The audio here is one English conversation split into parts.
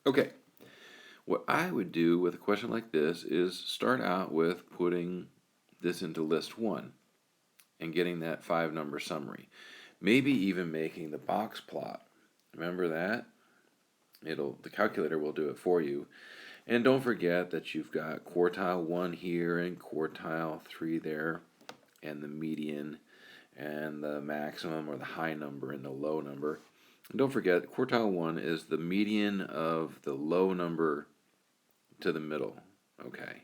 Okay, what I would do with a question like this is start out with putting this into list one and getting that 5 number summary. Maybe even making the box plot. Remember that? The calculator will do it for you. And don't forget that you've got quartile 1 here and quartile 3 there, and the median and the maximum or the high number and the low number. And don't forget, quartile 1 is the median of the low number to the middle. Okay.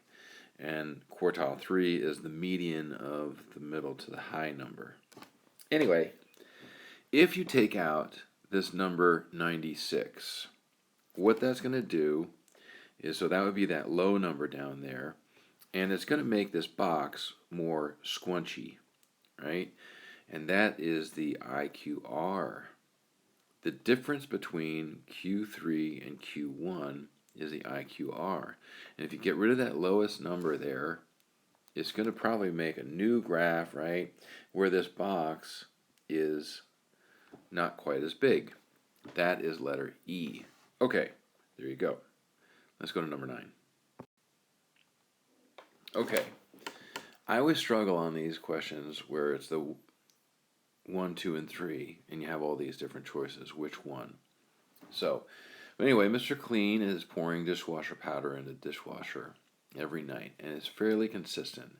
And quartile 3 is the median of the middle to the high number. Anyway, if you take out this number 96, what that's going to do is, so that would be that low number down there, and it's going to make this box more squunchy, right? And that is the IQR. The difference between Q3 and Q1 is the IQR. And if you get rid of that lowest number there, it's going to probably make a new graph, right, where this box is not quite as big. That is letter E. Okay, there you go. Let's go to number 9. Okay, I always struggle on these questions where it's the 1, 2, and 3, and you have all these different choices. Which one? So, anyway, Mr. Clean is pouring dishwasher powder in the dishwasher every night, and it's fairly consistent.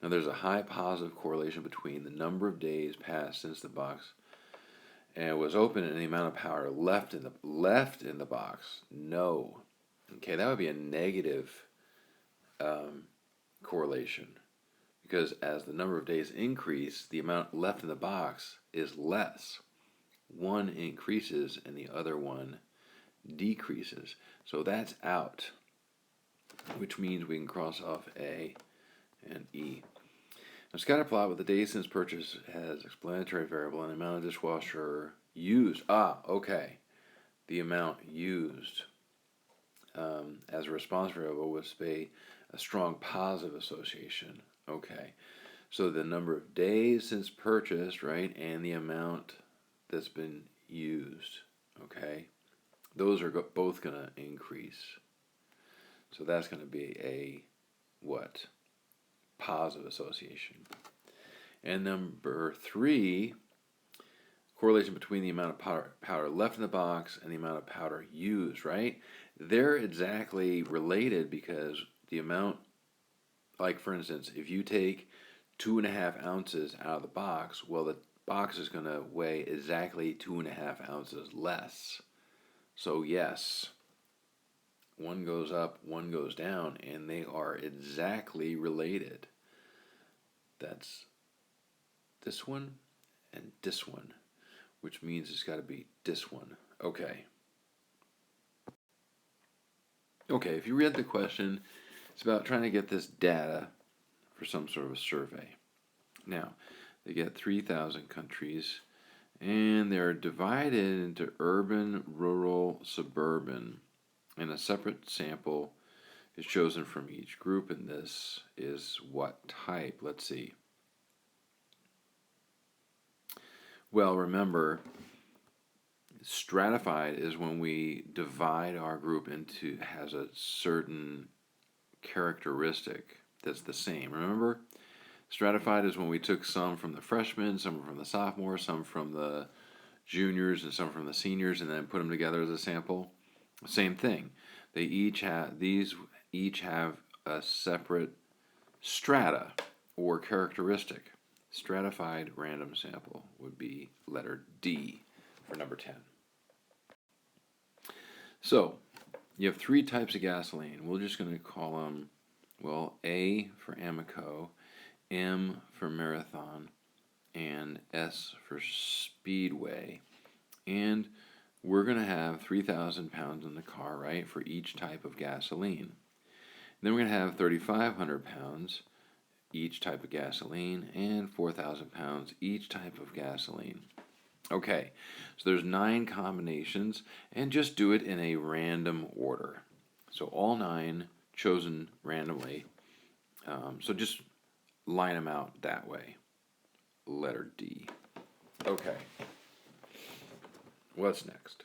Now, there's a high positive correlation between the number of days passed since the box and was open and the amount of powder left in the box. No. Okay, that would be a negative correlation, because as the number of days increase, the amount left in the box is less. One increases and the other one decreases. So that's out, which means we can cross off A and E. Now, scatter plot with the days since purchase has explanatory variable and the amount of dishwasher used. Okay. The amount used as a response variable would display a strong positive association. Okay. So the number of days since purchased, right, and the amount that's been used. Okay. Those are both going to increase. So that's going to be a what? Positive association. And number 3, correlation between the amount of powder left in the box and the amount of powder used, right? They're exactly related, because the amount, like for instance, if you take 2.5 ounces out of the box, well, the box is going to weigh exactly 2.5 ounces less. So yes, one goes up, one goes down, and they are exactly related. That's this one and this one, which means it's got to be this one. Okay. Okay, if you read the question, it's about trying to get this data for some sort of a survey. Now, they get 3,000 countries, and they're divided into urban, rural, suburban, and a separate sample is chosen from each group, and this is what type? Let's see. Well, remember, stratified is when we divide our group into, has a certain characteristic that's the same. Remember? Stratified is when we took some from the freshmen, some from the sophomores, some from the juniors, and some from the seniors, and then put them together as a sample. Same thing. They each have a separate strata or characteristic. Stratified random sample would be letter D for number 10. So, you have 3 types of gasoline. We're just going to call them, well, A for Amoco, M for Marathon, and S for Speedway. And we're going to have 3,000 pounds in the car, right, for each type of gasoline. Then we're going to have 3,500 pounds each type of gasoline, and 4,000 pounds each type of gasoline. Okay, so there's 9 combinations, and just do it in a random order. So all 9 chosen randomly. So just line them out that way. Letter D. Okay. What's next?